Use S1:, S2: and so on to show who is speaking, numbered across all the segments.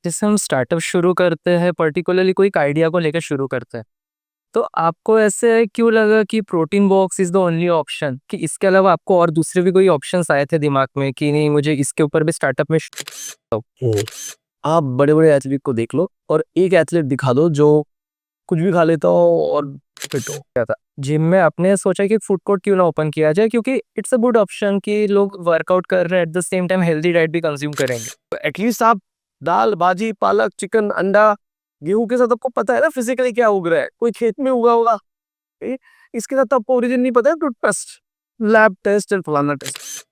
S1: जैसे हम स्टार्टअप शुरू करते हैं, पर्टिकुलरली कोई एक आइडिया को लेकर शुरू करते हैं, तो आपको ऐसे क्यों लगा कि protein box is the only option, कि इसके अलावा आपको और दूसरे भी कोई ऑप्शंस आए थे दिमाग में कि नहीं मुझे इसके ऊपर भी स्टार्टअप में
S2: हम्म, आप बड़े-बड़े एथलीट को देख लो और एक एथलीट दिखा दो जो कुछ भी खा लेता हो और फिट हो।
S1: किया था? जिम में आपने सोचा कि फूड कोर्ट क्यों ना ओपन किया जाए, क्योंकि इट्स अ गुड ऑप्शन कि लोग वर्कआउट कर रहे हैं at the same time healthy diet भी कंज्यूम करेंगे।
S2: तो एटलीस्ट आप दाल, भाजी, पालक, चिकन, अंडा, गेहूँ के साथ आपको पता है ना फिज़िकली क्या उग रहा है। कोई खेत में उगा होगा। ए, इसके साथ आपको ओरिजिन नहीं पता है टूथपेस्ट, लैब टेस्ट एंड फलाना टेस्ट।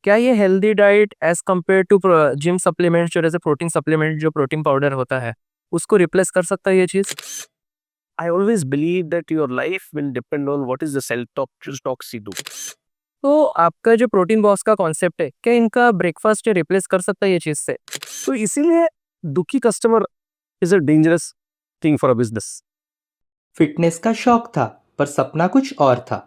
S1: क्या ये healthy diet as compare to gym supplements, जो जैसे प्रोटीन सप्लीमेंट, जो प्रोटीन पाउडर होता है, उसको रिप्लेस कर सकता है ये चीज़?
S2: I always believe that your life will depend on what is the self-talk talks you do.
S1: तो आपका जो प्रोटीन बॉक्स का कॉन्सेप्ट है, क्या इनका ब्रेकफास्ट रिप्लेस कर सकता है ये चीज़ से?
S2: तो इसीलिए दुखी customer is a dangerous thing for a business.
S3: Fitness का शौक था, पर सपना कुछ और था।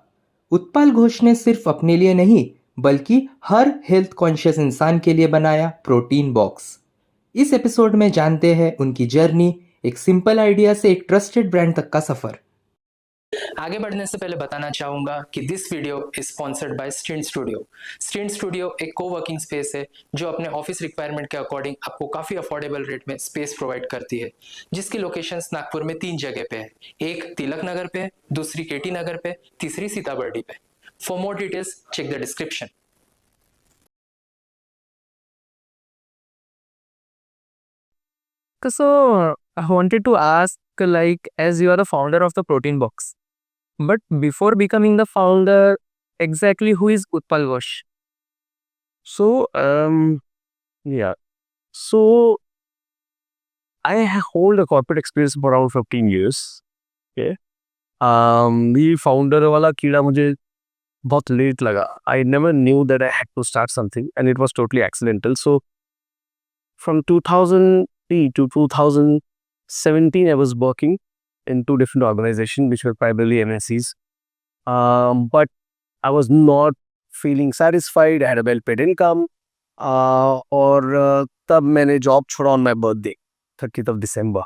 S3: उत्पल घोष ने सिर्फ अपने लिए नहीं, बल्कि हर हेल्थ कॉन्शियस इंसान के लिए बनाया प्रोटीन बॉक्स। इस एपिसोड में जानते हैं उनकी जर्नी, एक सिंपल आइडिया से एक ट्रस्टेड ब्रांड तक का सफर।
S4: आगे बढ़ने से पहले बताना चाहूंगा कि this video is sponsored by stint studio. Stint studio एक कोवर्किंग स्पेस है जो अपने ऑफिस रिक्वायरमेंट के अकॉर्डिंग आपको काफी अफोर्डेबल रेट में स्पेस प्रोवाइड करती है, जिसकी लोकेशंस नागपुर में 3 जगह पे है। एक तिलक नगर पे, दूसरी केटी नगर पे, तीसरी सीताबर्डी पे। For more details check the description.
S1: So, I wanted to ask, like, as you are the founder of the protein box, but before becoming the founder, exactly who is Utpal Ghosh?
S2: So, yeah. So, hold a corporate experience for around 15 years. Okay. ये founder वाला कीड़ा मुझे बहुत late लगा. I never knew that I had to start something and it was totally accidental. So, from 2003 to 2017, I was working in two different organizations, which were primarily MNCs. But I was not feeling satisfied. I had a well-paid income. और तब मैंने job छोड़ा on my birthday, 30th of December.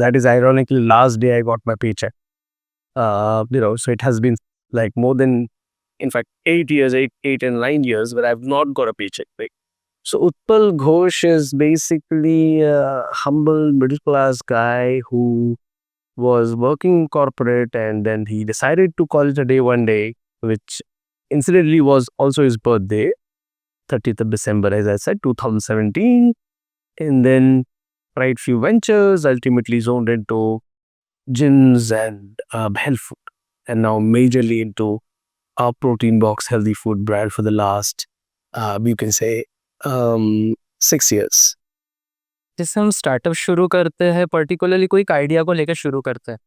S2: That is ironically last day I got my paycheck. So it has been like more than, in fact, 8 years, 8 and 9 years, where I've not got a paycheck. Right? So Utpal Ghosh is basically a humble middle class guy who was working in corporate, and then he decided to call it a day one day, which incidentally was also his birthday, 30th of December, as I said, 2017. And then tried few ventures, ultimately zoned into gyms and health food, and now majorly into our protein box healthy food brand for the last, you can say, 6 years.
S1: जैसे हम startup शुरू करते हैं, particularly कोई एक idea को लेकर शुरू करते हैं,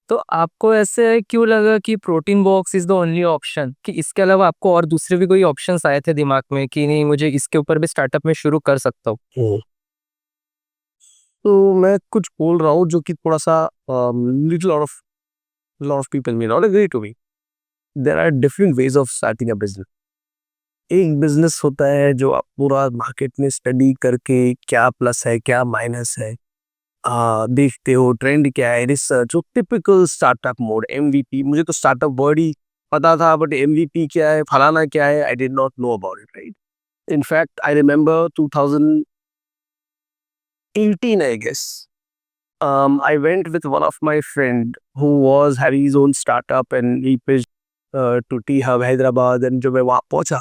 S1: तो आपको ऐसे क्यों लगा कि protein box is the only option, कि इसके अलावा आपको और दूसरे भी कोई ऑप्शंस आए थे दिमाग में कि नहीं मुझे इसके ऊपर भी स्टार्टअप में शुरू कर सकता हूँ?
S2: तो मैं कुछ बोल रहा हूँ जो कि थोड़ा सा little lot of people may not agree to me. There are different ways of starting a business. एक बिजनेस होता है जो आप पूरा मार्केट में स्टडी करके क्या प्लस है क्या माइनस है, देखते हो ट्रेंड क्या है, रिसर्च, जो टिपिकल स्टार्टअप मोड, एमवीपी. मुझे तो स्टार्टअप वर्ड ही पता था, बट एमवीपी क्या है, फलाना क्या है, I did not know about it. Right. In fact I remember 2018, I guess. I went with one of my friend who was having his own startup, and he pitched to T Hub Hyderabad. And जब मैं वहाँ पहुँचा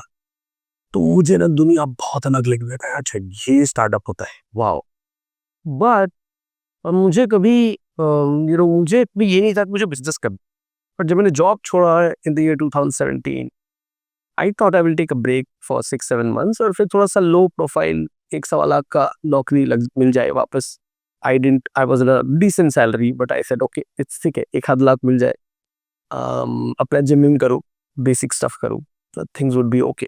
S2: तो मुझे ना दुनिया बहुत अलग लगी. मैं कहा अच्छा ये स्टार्टअप होता है, वाओ. बट मुझे कभी मुझे भी ये नहीं था कि मुझे बिजनेस करना. पर जब मैंने जॉब छोड़ा in the year 2017, I thought I will take a break for 6-7 months, और फिर थोड़ा सा लो प्रोफाइल 1 सवा लाख का नौकरी लग मिल जाए वापस. I was in a decent salary, but I said okay it's ठीक है, 1 आध लाख मिल जाए, अपना जिम करो, बेसिक स्टफ करो, things would be okay.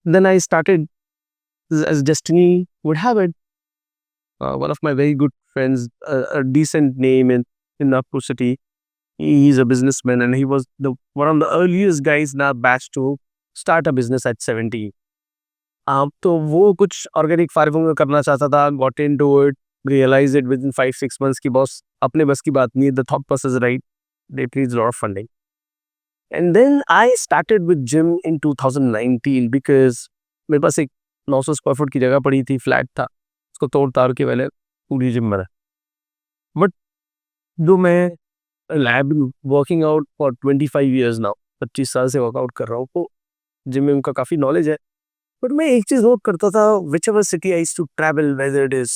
S2: Then I started, as destiny would have it. One of my very good friends, a decent name in Nagpur city, he's a businessman, and he was one of the earliest guys in our batch to start a business at 17. तो वो कुछ organic farming में करना चाहता था, got into it, realize it within 5-6 months की boss अपने बस की बात नहीं है, the thought process right, it needs lot of funding. And then I started with gym in 2019 because मेरे पास एक 900 स्क्वायर फुट की जगह पड़ी थी, फ्लैट था, उसको तोड़ ताड़ के मैंने पूरी जिम बना. बट जो मैं lab working out for 25 years now, 25 साल से वर्कआउट कर रहा हूँ, तो जिम में उनका काफ़ी नॉलेज है. बट मैं एक चीज़ नोट करता था, whichever city I used to travel, whether it is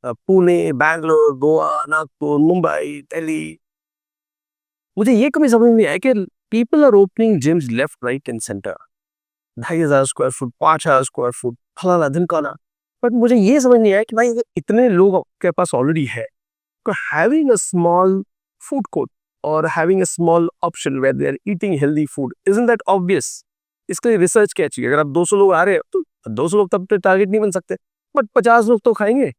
S2: Pune, Bangalore, Goa, Nagpur, Mumbai, Delhi, मुझे ये कभी समझ नहीं आया कि people are opening gyms left right and centre, 2,500 square foot, 5,000 square foot, फलाना ढिमकाना. बट मुझे ये समझ नहीं आया कि भाई अगर इतने लोग आपके पास ऑलरेडी है, तो having a small food court or having a small option where they are eating healthy food, isn't that obvious? इसके लिए रिसर्च क्या चाहिए? अगर आप 200 लोग आ रहे हैं तो 200 लोग तब तो टारगेट नहीं बन सकते, बट 50 लोग तो खाएंगे.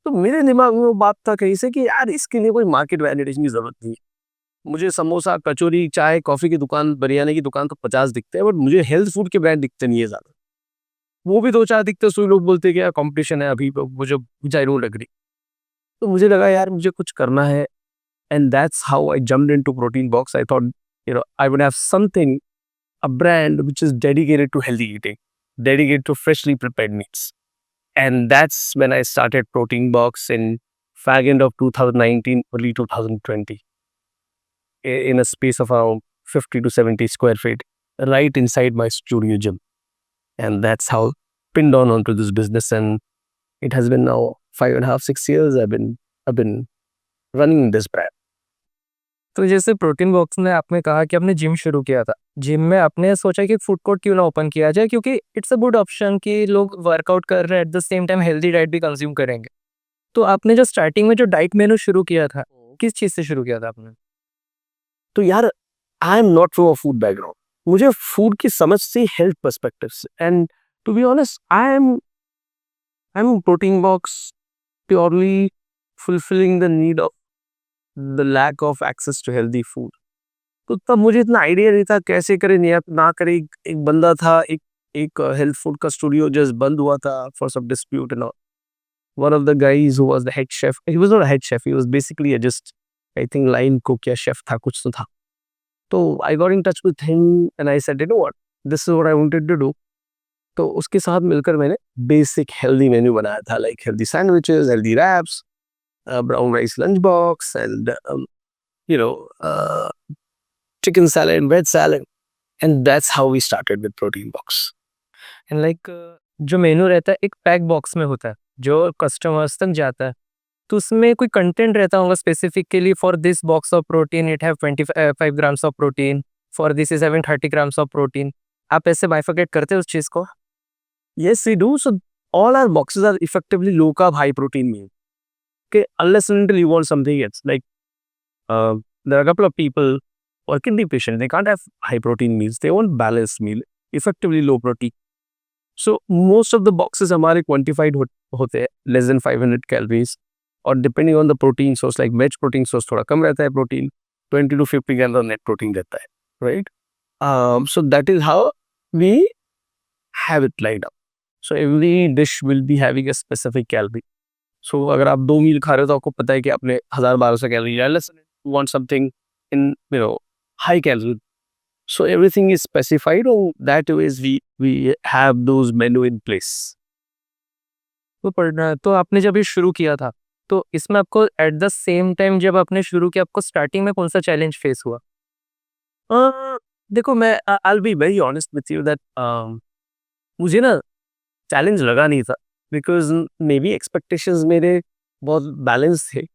S2: तो मेरे दिमाग में वो बात था कहीं से कि यार इसके लिए कोई मार्केट वैलिडेशन की जरूरत नहीं है. मुझे समोसा, कचौरी, चाय, कॉफी की दुकान, बिरयानी की दुकान तो 50 दिखते हैं, बट मुझे हेल्थ फूड के ब्रांड दिखते नहीं है ज्यादा. वो भी 2-4 दिखते, सो लोग बोलते हैं कि यार कॉम्पिटिशन है अभी, मुझे आई डोंट एग्री. तो मुझे लगा यार मुझे कुछ करना है. And that's how I jumped into Protein Box. I thought, I would have something, a brand which is dedicated to healthy eating, dedicated to freshly prepared meats. And that's when I started Protein Box in fag end of 2019, early 2020, in a space of around 50 to 70 square feet, right inside my studio gym. And that's how pinned on onto this business. And it has been now 5.5, 6 years I've been running this brand.
S1: तो जैसे protein box में आपने कहा कि आपने gym शुरू किया था, जिम में आपने सोचा कि फूड कोर्ट क्यों ना ओपन किया जाए, क्योंकि इट्स अ गुड ऑप्शन कि लोग वर्कआउट कर रहे हैं, at the same time healthy diet भी कंज्यूम करेंगे. तो आपने जो स्टार्टिंग में जो डाइट मेनू शुरू किया था, किस चीज़ से शुरू किया था आपने?
S2: तो यार I am not from a food background, मुझे फूड की समझ से हेल्थ पर्सपेक्टिव से. And to be honest I am protein box purely fulfilling the need of the lack of access to healthy food. तो तब मुझे इतना आइडिया नहीं था कैसे करें या ना करें. एक बंदा था, एक एक हेल्थ फूड का स्टूडियो जस्ट बंद हुआ था for some dispute and all. One of the guys who was the head chef, he was not a head chef, he was basically just, I think line cook या chef था, कुछ तो था. तो I got in touch with him and I said, you know what, this is what I wanted to do. तो उसके साथ मिलकर मैंने बेसिक हेल्दी मेन्यू बनाया था, like healthy sandwiches, healthy wraps, brown rice lunch box and you know uh, chicken salad, veg salad, and that's how we started with Protein Box.
S1: And like जो मेनू रहता है एक पैक बॉक्स में होता है जो कस्टमर्स तक जाता है, तो उसमें कोई कंटेंट रहता होगा specifically for this box of protein it have 25 grams of protein, for this is having 30 grams of protein. आप ऐसे बाइफरकेट करते हो उस चीज़ को?
S2: Yes, we do. So all our boxes are effectively low carb, high protein meal. Okay, unless and until you want something else. Like there are a couple of people or kidney patients, they can't have high protein meals. They want balanced meal, effectively low protein. So most of the boxes हमारे quantified होते हैं, less than 500 calories. और depending on the protein source, like veg protein source थोड़ा कम रहता है protein, 20 to 50 grams of net protein रहता है, right? So that is how we have it lined up. So every dish will be having a specific calorie. So अगर आप 2 मील खा रहे हो तो आपको पता है कि आपने 1000-1200 calorie, unless you want something in high calorie. So everything is specified, or that ways we have those menu in place.
S1: तो आपने जब ये शुरू किया था, तो इसमें आपको एट द सेम टाइम जब आपने शुरू किया, आपको स्टार्टिंग में कौन सा चैलेंज फेस हुआ?
S2: देखो मैं I'll be very honest with you that मुझे ना चैलेंज लगा नहीं था, बिकॉज मे बी एक्सपेक्टेशंस मेरे बहुत बैलेंस थे.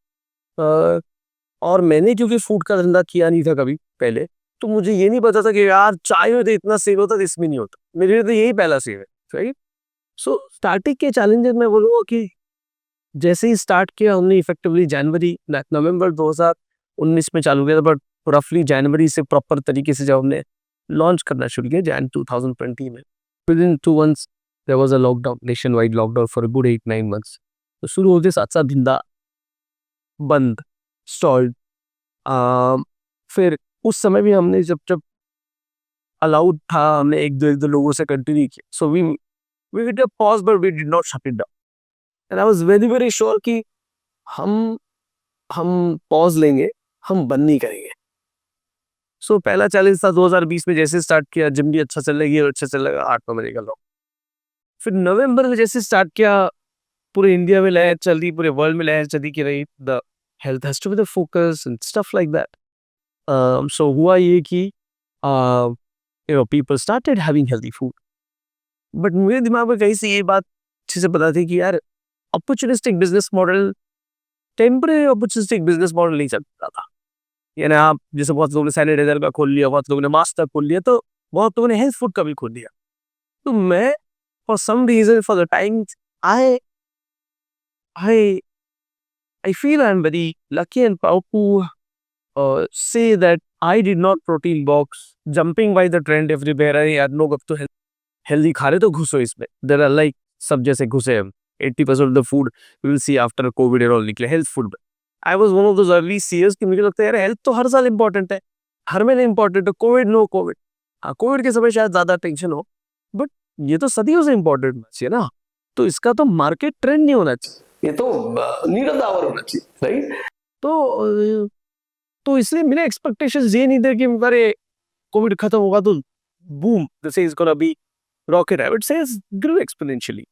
S2: और मैंने क्योंकि फूड का धंधा किया नहीं था कभी पहले, तो मुझे ये नहीं पता था कि यार चाय में तो इतना सेल होता है, इसमें नहीं होता. मेरे लिए तो यही पहला सेल है, राइट? सो स्टार्टिंग के चैलेंजेस मैं बोलूँगा कि जैसे ही स्टार्ट किया हमने इफेक्टिवली नवंबर 2019 में चालू किया था, बट रफली जनवरी से प्रॉपर तरीके से जब हमने लॉन्च करना शुरू किया जैन 2020 में, with in 2 months there was a lockdown, nationwide lockdown for a good 8-9 months. तो शुरू होते साथ साथ धंधा बंद, स्टॉल्ड. फिर उस समय भी हमने जब अलाउड था, हमने एक दो लोगों से कंटिन्यू किया. So we we hit a pause but we did not shut it down. And I was very very sure कि हम pause लेंगे, हम बंद नहीं करेंगे. सो पहला चैलेंज था 2020 में जैसे स्टार्ट किया, जिम भी अच्छा चल रही है, अच्छा चल रहा है, 8 महीने का लॉक. फिर नवंबर में जैसे स्टार्ट किया, पूरे इंडिया में लहर चल रही, पूरे वर्ल्ड में लहर चली कि रही the health has to be the focus and stuff like that. So हुआ ये कि people started having healthy food. But मेरे दिमाग में कहीं से ये बात अच्छे से पता थी कि यार opportunistic business model, temporary opportunistic business model नहीं चलता था. यानी आप जैसे बहुत लोगों ने सैनिटाइजर का खोल लिया, बहुत लोगों ने मास्क का खोल लिया, तो बहुत लोगों ने हेल्थ फूड का भी खोल लिया. तो मैं for some reason for the time I I I feel I am very lucky and proud to say that I did not protein box jumping by the trend everywhere. अरे यार लोग अब तो हेल्दी खा रहे तो घुसो इसमें. देयर आर लाइक सब जैसे घुसे हम. 80% of the food we will see after covid and all निकले health food. I was one of those early seers कि मुझे लगता है यार हेल्थ तो हर साल इंपॉर्टेंट है, हर महीने इंपॉर्टेंट है. कोविड नो कोविड, हाँ कोविड के समय शायद ज्यादा टेंशन हो, बट ये तो सदियों से इंपॉर्टेंट होना चाहिए ना. तो इसका तो मार्केट ट्रेंड नहीं होना चाहिए, ये तो नीरज दावर होना चाहिए, राइट. तो इसलिए मेरे एक्सपेक्टेशंस ये नहीं थे कि अरे कोविड खत्म होगा तो boom this is gonna be rocket. I would say grow exponentially.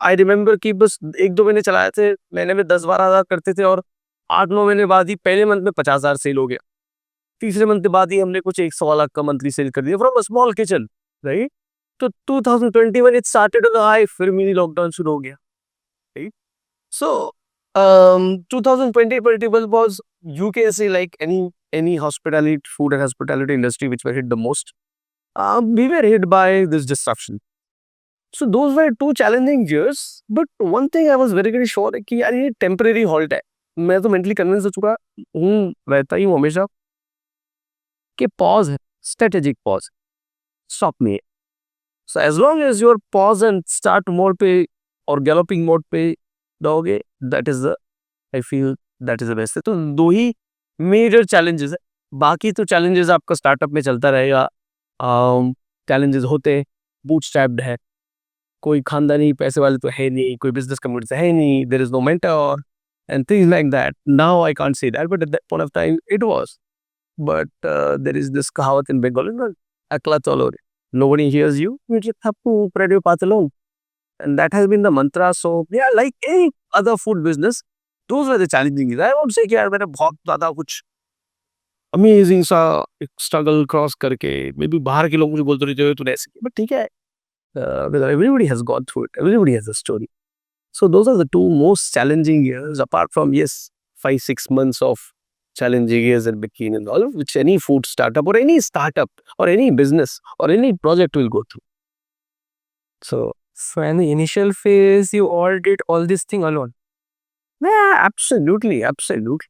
S2: I remember कि बस 1-2 महीने चलाए थे, महीने में 10-12 हज़ार करते थे, और 8-9 महीने बाद ही पहले मंथ में 50,000 सेल हो गया. तीसरे मंथ के बाद ही हमने कुछ 100 लाख का मंथली सेल कर दिया from a small kitchen, right. तो 2021 it started on the high, फिर मिनी लॉकडाउन शुरू हो गया, right. So 2020-21 was, you can say, like any hospitality, food and hospitality industry which were hit the most. We were hit by this disruption. So those were 2 challenging years. But one thing I was very very sure है कि यार ये temporary halt है. मैं तो mentally convinced हो चुका हूँ, रहता ही हूँ हमेशा कि pause है, strategic pause, stop नहीं है. So as long as your pause and start mode पे और galloping mode पे दोगे, that is the, I feel that is the best. तो 2 ही मेजर चैलेंजेस है. बाकी तो चैलेंजेस आपका स्टार्टअप में चलता रहेगा. चैलेंजेस होते, बूटस्ट्रैप्ड है, कोई खानदानी पैसे वाले तो है नहीं, कोई बिजनेस कम्युनिटी से है नहीं, there is no mentor and things like that. Now I can't say that, but at that point of time it was. But there is this कहावत इन बंगाली, अकला चलो रे, nobody hears you, you just have to spread your path alone. And that has been the mantra. So yeah, like any other food business, those were the challenging years. I won't say कि यार मैंने बहुत ज़्यादा कुछ amazing सा एक struggle cross करके, may be बाहर के लोग मुझे बोलते रहते हो तूने ऐसे किया, बट ठीक है, everybody has gone through it, everybody has a story. So those are the 2 most challenging years, apart from, yes, 5-6 months of challenging years in between, and all of which any food startup or any startup or any business or any project will go through.
S1: So in the initial phase, you all did all this thing alone.
S2: Yeah, absolutely, absolutely.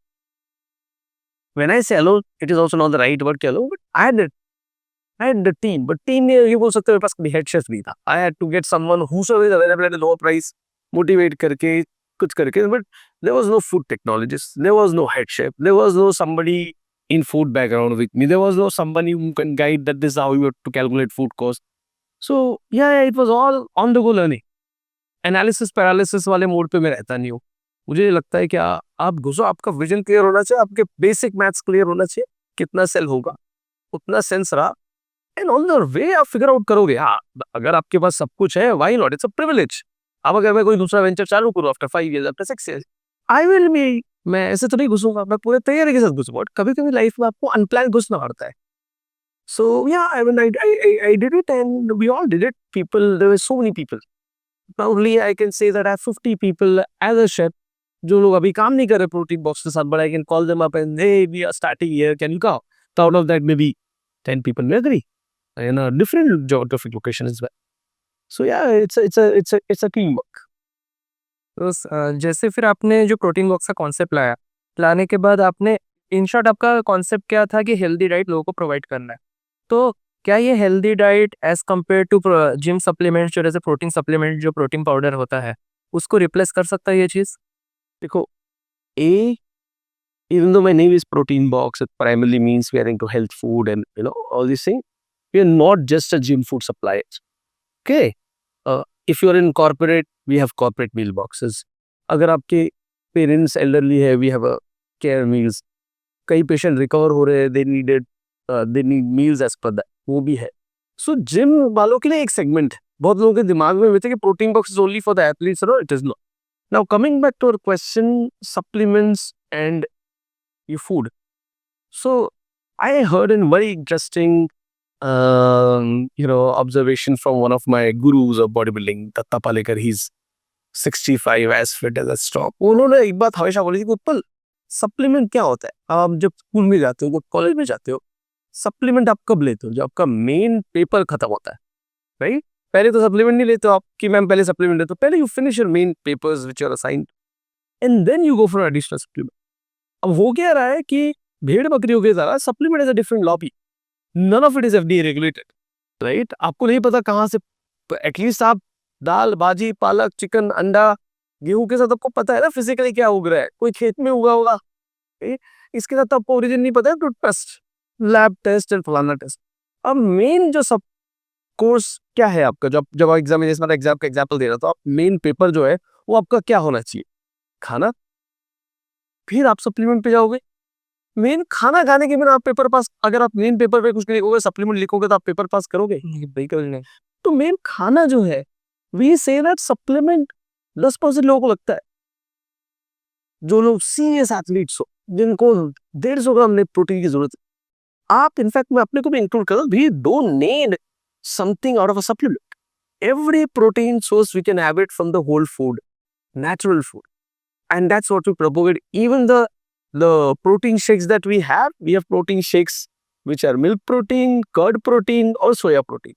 S2: When I say alone, it is also not the right word, alone, but I had the team. But team में ये बोल सकते हो मेरे पास कभी head chef नहीं था. I had to get someone who is available at a lower price, motivate करके कुछ करके. But there was no food technologist, there was no head chef, there was no somebody in food background with me, there was no somebody who can guide that this is how you have to calculate food cost. So yeah, it was all on the go learning. Analysis paralysis वाले mode पे मैं रहता नहीं हूँ. मुझे लगता है कि आप घुसो, आपका विजन क्लियर होना चाहिए, आपके बेसिक मैथ्स क्लियर होना चाहिए, कितना सेल होगा, उतना सेंस रहा, एंड ऑन द वे आप फिगर आउट करोगे. हाँ, अगर आपके पास सब कुछ है, why not, it's a privilege. अब अगर मैं कोई दूसरा वेंचर चालू करूँ after 5 years, after 6 years, I will be, मैं ऐसे तो नहीं घुसूंगा, मैं पूरे तैयारी के साथ घुसूंगा. कभी कभी लाइफ में आपको अनप्लान घुसना पड़ता है. So yeah, I mean, I did it, and we all did it. People, there were so many people. Probably I can say that I have 50 people as a chef जो लोग अभी काम नहीं कर रहे प्रोटीन बॉक्स के साथ, but I can call them up and hey, we are starting here, can you come? So out of that maybe 10 people may agree in a different geographic location as well. So yeah, it's a teamwork.
S1: तो जैसे फिर आपने जो protein box का concept लाने के बाद आपने, इन शॉर्ट आपका कॉन्सेप्ट क्या था कि हेल्दी डाइट लोगों को प्रोवाइड करना है. तो क्या ये healthy diet as compare to gym supplements, जो जैसे प्रोटीन सप्लीमेंट, जो प्रोटीन पाउडर होता है, उसको रिप्लेस कर सकता है ये चीज़?
S2: देखो, even though my name is Protein Box, it primarily means we are into health food and all these things. We are not just a gym food supplier. Okay, if you are in corporate, we have corporate meal boxes. अगर आपके parents elderly है, we have a care meals. कई patient recover हो रहे हैं, they need meals as per that, वो भी है. सो जिम वालों के लिए एक सेगमेंट है. बहुत लोगों के दिमाग में होता है कि protein box is only for the athletes. No, it is not. Now coming back to our question, supplements and your food. So I heard a very interesting, observation from one of my gurus of bodybuilding, Datta Palekar. He's 65, as fit as a stock. उन्होंने एक बात हमेशा बोली थी कि Utpal, supplement क्या होता है? आप जब स्कूल में जाते हो, कॉलेज में जाते हो, सप्लीमेंट आप कब लेते हो? जब आपका मेन पेपर खत्म होता है, राइट? पहले तो सप्लीमेंट नहीं लेते हो आप कि मैम पहले सप्लीमेंट लेते हो. पहले you finish your main papers which are assigned and then you go for additional supplement. अब हो क्या रहा है कि भेड़ बकरियों के तरह supplement is a different lobby. None of it is FDA regulated, right? आपको नहीं पता कहाँ से, एटलीस्ट आप दाल, भाजी, पालक, चिकन, अंडा, गेहूं के साथ आपको पता है ना फिजिकली क्या उग रहा है. कोई खेत में उगा होगा, इसके साथ आपको ओरिजिन नहीं पता है, तो टेस्ट, लैब टेस्ट एंड फलाना टेस्ट. अब मेन जो सब कोर्स क्या है आपका, जब जब एग्जामिनेशन एग्जाम का एग्जाम्पल दे रहा, तो आप मेन पेपर जो है वो आपका क्या होना चाहिए? खाना. फिर आप सप्लीमेंट पे जाओगे. मेन खाना खाने के बिना आप पेपर पास, अगर आप मेन पेपर पे कुछ नहीं लिखोगे, सप्लीमेंट लिखोगे, तो आप पेपर पास करोगे?
S1: बिल्कुल नहीं.
S2: तो मेन खाना जो है, वी से दैट सप्लीमेंट 10% लोगों को लगता है. जो लोग सीरियस एथलीट्स हो, जिनको 150 ग्राम ने प्रोटीन की जरूरत है, आप इनफैक्ट मैं अपने को भी इंक्लूड करूं, we don't need something out of a supplement. Every protein source we can have it from the whole food, natural food. And that's what we propagate. Even the protein shakes that we have protein shakes which are milk protein, curd protein, or soya protein.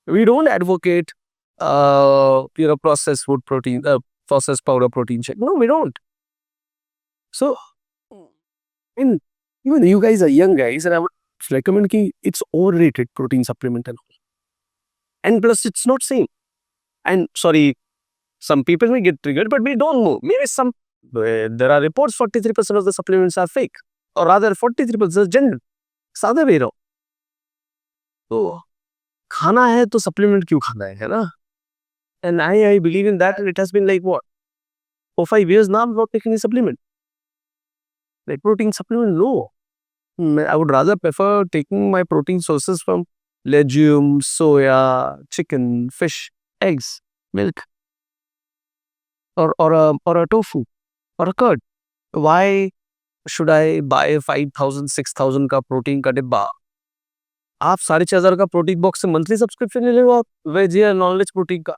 S2: We don't advocate processed food protein, processed powder protein shake. No, we don't. So even you guys are young guys, and I would recommend ki it's overrated, protein supplement and all. And plus it's not same. And sorry, some people may get triggered, but we don't know. Maybe there are reports 43% of the supplements are fake, or rather 43% is genuine. It's the other way around. तो खाना है तो supplement क्यों खाना है ना? And I believe in that, and it has been like what, 4-5 years now I'm not taking a supplement. Like protein supplement, no. I would rather prefer taking my protein sources from legumes, soya, chicken, fish, eggs, milk. Or a tofu, or a curd. Why should I buy 5,000, 6,000 का protein का डिब्बा? आप 6,500 का protein box से monthly subscription ले लो आप, veg या non veg protein का.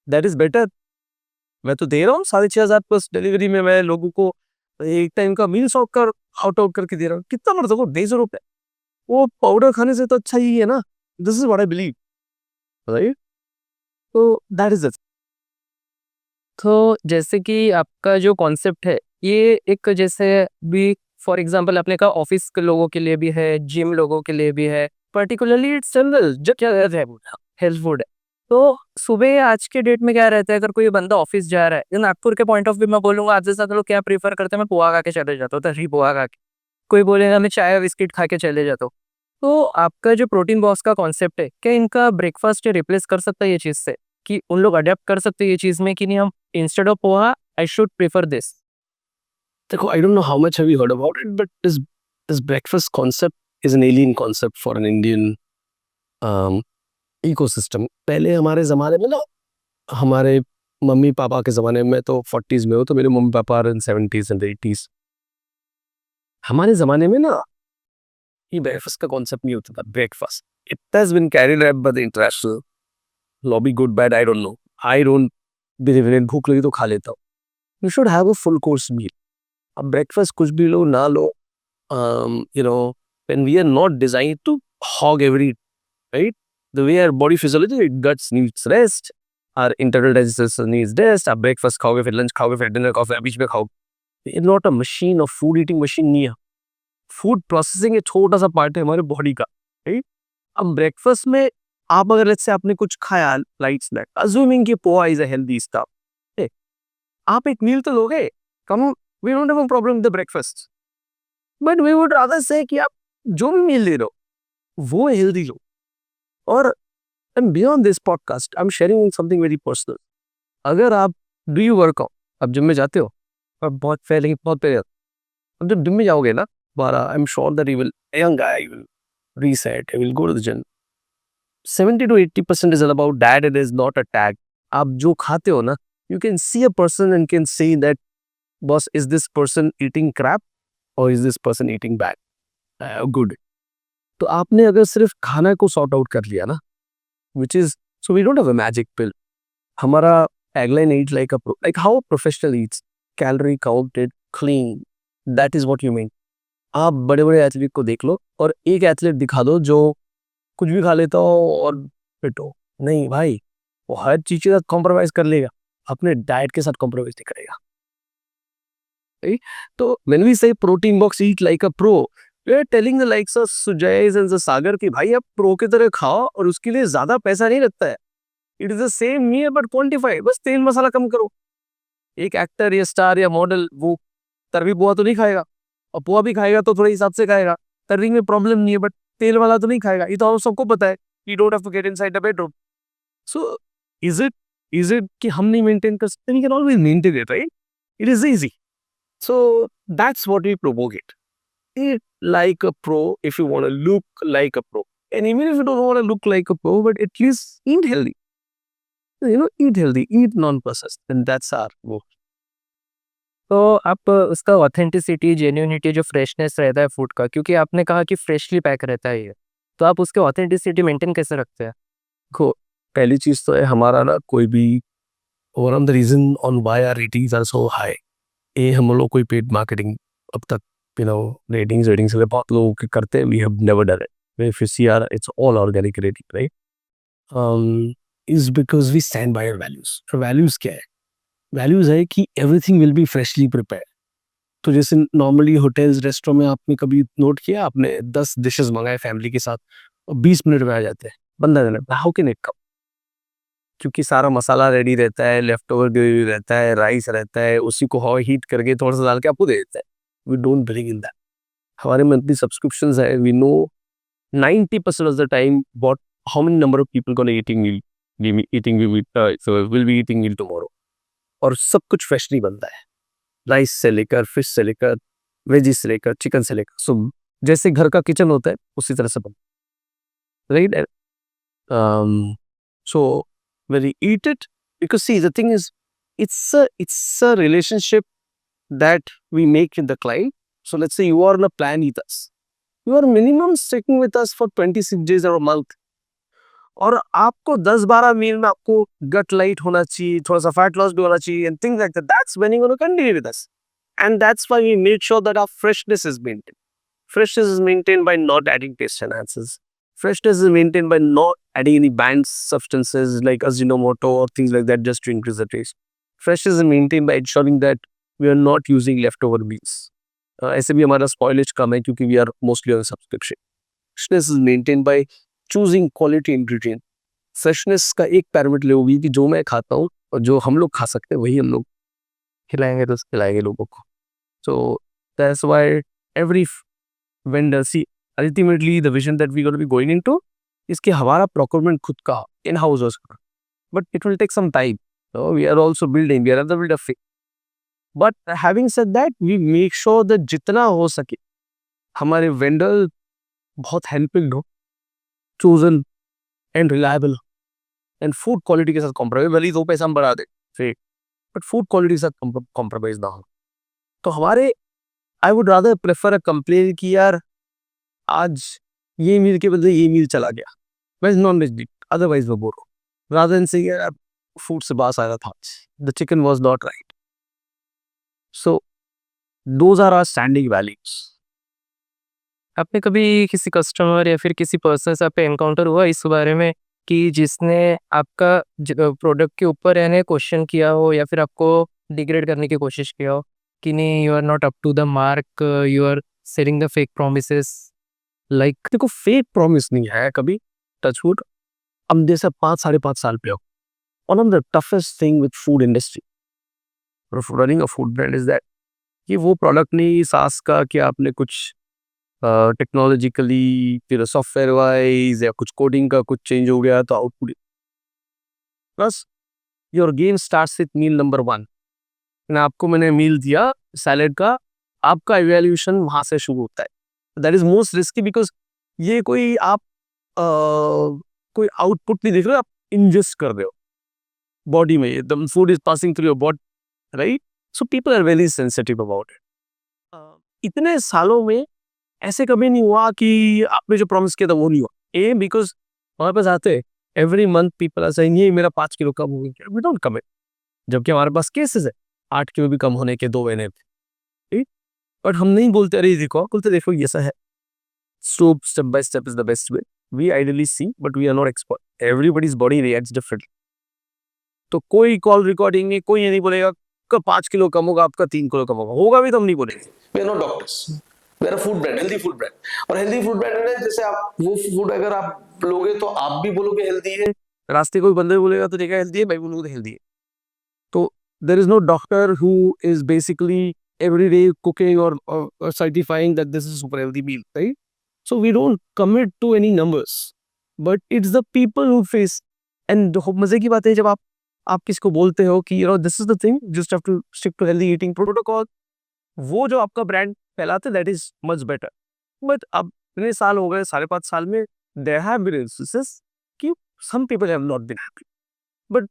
S2: That is better. मैं तो दे रहा हूँ 6,500 प्लस डिलीवरी में. मैं लोगों को एक टाइम का मील सॉक कर आउट करके दे रहा हूँ. कितना मर्द को 250 रुपए, वो पाउडर खाने से तो अच्छा ही है ना. This is what I believe, right? तो दैट इज इट.
S1: तो जैसे कि आपका जो कॉन्सेप्ट है, ये एक जैसे भी फॉर एग्जांपल आपने कहा ऑफिस के लोगों के लिए भी है, जिम लोगों के लिए भी है, पर्टिकुलरली इट्स जनरल जो क्या है हेल्थ फूड है. तो सुबह आज के डेट में क्या रहता है, अगर कोई बंदा ऑफिस जा रहा है, नागपुर के पॉइंट ऑफ व्यू मैं बोलूंगा, आज से लोग क्या प्रीफर करते हैं, मैं पोहा खा के चले जाता हूँ, तभी पोहा खा के. कोई बोलेगा मैं चाय बिस्किट खा के चले जाता हूँ. तो आपका जो प्रोटीन बॉक्स का कॉन्सेप्ट है, क्या इनका ब्रेकफास्ट रिप्लेस कर सकता है ये चीज़ से, कि उन लोग अडेप्ट कर सकते हैं ये चीज़ में कि नहीं, हम instead of poha I should prefer this?
S2: देखो, I don't know how much have you heard about it, but this breakfast concept is an alien concept for an Indian ecosystem. पहले हमारे ज़माने में ना, हमारे मम्मी पापा के ज़माने में, तो 40s में हो, तो मेरे mummy papa in 70s and 80s. हमारे ज़माने में ना ये ब्रेकफास्ट का कॉन्सेप्ट नहीं होता था. Breakfast it has been carried out by the international lobby. Good bad I don't know. I don't believe in. भूख लगी तो खा लेता हूँ. You should have a full course meal. अब ब्रेकफास्ट कुछ भी लो ना लो, when we are not designed to hog every, right? The way our body physiology, guts needs rest, our internal digestion needs rest. आप ब्रेकफास्ट खाओगे, फिर lunch खाओगे, फिर डिनर खाओगे, बीच में खाओगे. It's not a machine, of food eating machine नहीं है. फूड प्रोसेसिंग एक छोटा सा पार्ट है हमारे बॉडी का, राइट? अब ब्रेकफास्ट में आप अगर लेट्स से आपने कुछ खाया लाइट स्नैक, अज्यूमिंग कि poha is a healthy stuff, आप एक मील तो लोगे. Come, we don't have a problem with the breakfast, but we would rather say कि आप जो भी मील ले लो वो हेल्दी लो. और And beyond this podcast, I'm sharing something very personal. अगर आप do you work out? आप जिम में जाते हो? आप बहुत पहले अब जब जिम में जाओगे ना, दोबारा I'm sure that a young guy will reset, he will go to the gym. 70 to 80% is all about that. It is not a tag. आप जो खाते हो ना, you can see a person and can say that, boss, is this person eating crap or is this person eating bad? Good. तो आपने अगर सिर्फ खाना को सॉर्ट आउट कर लिया ना, which is, so we don't have a magic pill. हमारा tagline eat like a pro, like how a professional eats, calorie counted, clean. That is what you mean. आप बड़े बड़े एथलीट को देख लो और एक एथलीट दिखा दो जो कुछ भी खा लेता हो और फिट हो। नहीं भाई, वो हर चीज के साथ कॉम्प्रोमाइज कर लेगा, अपने डाइट के साथ कॉम्प्रोमाइज नहीं करेगा। right? तो when we say protein box eat like a pro, we are telling the likes of Sujay and the Sagar कि भाई आप प्रो की तरह खाओ और उसके लिए ज्यादा पैसा नहीं लगता है। It is the same meal but quantify, बस तेल मसाला कम करो। एक एक्टर या स्टार या मॉडल वो तर्री पोहा तो नहीं खाएगा, और पोहा भी खाएगा तो थोड़े हिसाब से खाएगा, तर्री में प्रॉब्लम नहीं है, बट तेल वाला तो नहीं खाएगा। ये तो हम सबको पता है। You don't have to get inside the bedroom. So is it कि हम नहीं मेंटेन कर सकते? We can always maintain it, right? It is easy. So that's what we propagate. Eat like a pro if you want to look like a pro. And even if you don't want to look like a pro, but at least eat healthy. Eat healthy, eat non-processed. And that's our goal.
S1: तो आप उसका authenticity, genuinity, जो freshness रहता है food का, क्योंकि आपने कहा कि फ्रेशली पैक रहता है ये, तो आप उसके ऑथेंटिसिटी मेंटेन कैसे रखते हैं?
S2: देखो, पहली चीज तो है हमारा ना कोई भी one of the reason on why our ratings are so high, ये हम लोग कोई पेड मार्केटिंग अब तक रेटिंग्स से बहुत लोग के करते हैं। We have never done it. If you see our, it's all organic rating, right? Is because we stand by our values. Values क्या है? वैल्यूज है कि everything will be freshly prepare. तो जैसे नॉर्मली होटल्स रेस्टोरेंट में आपने कभी note किया, आपने 10 डिशेस मंगाए फैमिली के साथ और 20 मिनट में आ जाते हैं, बंदा देना, हाउ कैन इट कम? क्योंकि सारा मसाला रेडी रहता है, लेफ्ट ओवर ग्रेवी रहता है, राइस रहता है, उसी को हवा हीट करके थोड़ा सा डाल के आपको दे देता है। We don't believe in that. हमारे मंथली सब्सक्रिप्शंस है, we know 90% of the time what how many number of people gonna eating will be eating meal tomorrow, और सब कुछ फ्रेशली बनता है, राइस से लेकर, फिश से लेकर, वेजिस से लेकर, चिकन से लेकर। सो जैसे घर का किचन होता है उसी तरह से बनता है, right? So when you eat it, because see, the thing is, it's a relationship that we make with the client. So let's say you are on a plan with us, you are minimum sticking with us for 26 days or a month, और आपको 10-12 मील में आपको गट light होना चाहिए, थोड़ा सा fat loss भी होना चाहिए, and things like that. That's when you're going to continue with us, and that's why we make sure that our freshness is maintained. Freshness is maintained by not adding taste enhancers. Freshness is maintained by not adding any banned substances like Ajinomoto or things like that just to increase the taste. Freshness is maintained by ensuring that we are not using leftover meals. ऐसे भी हमारा spoilage कम है क्योंकि we are mostly on subscription. Freshness is maintained by choosing quality ingredient. Freshness का एक parameter होगी कि जो मैं खाता हूँ और जो हम लोग खा सकते हैं वही हम लोग खिलाएंगे, तो खिलाएंगे लोगों को. So that's why every vendor, see, ultimately the vision that we're going to be going into is कि हमारा procurement खुद का in-house होगा, but it will take some time. So we are also building, we are at the build of it. But having said that, we make sure that जितना हो सके हमारे vendor बहुत helpful हो, chosen and reliable, and food quality के साथ compromise, भले ही 2 पैसा हम बढ़ा दें, ठीक, but food quality के साथ compromise ना हो। तो हमारे I would rather prefer a complaint कि यार आज ये मील के बदले ये मील चला गया, वेज नॉन वेज डी, अदरवाइज वो बोलो, rather than saying यार फूड से बास आ रहा था, the chicken was not right. So those are our standing values.
S1: आपने कभी किसी कस्टमर या फिर किसी पर्सन से आपका एनकाउंटर हुआ इस बारे में कि जिसने आपका प्रोडक्ट के ऊपर यानी क्वेश्चन किया हो या फिर आपको डिग्रेड करने की कोशिश किया हो कि नहीं, you are not up to the mark, you are selling the fake promises? Like
S2: देखो, फेक प्रॉमिस नहीं है कभी, टचवुड, हम जैसे 5-5.5 साल पे हो। One of the toughest thing with food industry running a food brand is that ये वो प्रोडक्ट नहीं सास का कि आपने कुछ टेक्नोलॉजिकली फिर सॉफ्टवेयर वाइज या कुछ कोडिंग का कुछ चेंज हो गया तो output plus your game starts with meal number 1। आपको मैंने मील दिया सैलेड का, आपका इवैल्यूएशन वहां से शुरू होता है। That is most risky because ये कोई आप कोई आउटपुट नहीं देख रहे हो, आप इंजेस्ट कर रहे हो बॉडी में, the food is passing through your body, right? So people are very sensitive about it. इतने सालों में ऐसे कभी नहीं हुआ कि आपने जो प्रॉमिस किया था वो नहीं हुआ। ए बिकॉज हमारे पास आते every month people are saying ये मेरा 5 किलो कम हो गया, वी डोंट कमिट, जबकि हमारे पास केसेस है 8 किलो भी कम होने के 2 महीने में। बट हम नहीं बोलते अरे देखो, बोलते देखो ये ऐसा है। So step by step is the best way. We ideally see, but we are not expert. Everybody's body reacts differently. तो कोई कॉल रिकॉर्डिंग में कोई ये नहीं बोलेगा आपका 5 किलो कम होगा, आपका 3 किलो कम होगा भी तो हम नहीं बोलेंगे।
S5: We are not doctors. We are a food brand, healthy food brand. और healthy food brand है जैसे आप वो फूड अगर आप लोगे तो आप भी बोलोगे हेल्दी है,
S2: रास्ते कोई बंदे बोलेगा तो देखा हेल्दी है, मैं बोलूँगा हेल्दी है। तो there is no doctor who is basically every day cooking or certifying that this is super healthy meal, right? So we don't commit to any numbers, but it's the people who face. And मजे की बात है जब आप किसको बोलते हो कि this is the thing, just have to stick to healthy eating protocol, वो जो आपका ब्रांड फैलाते that is much better. But अब इतने साल हो गए, 5.5 साल में there have been instances कि some people have not been happy. But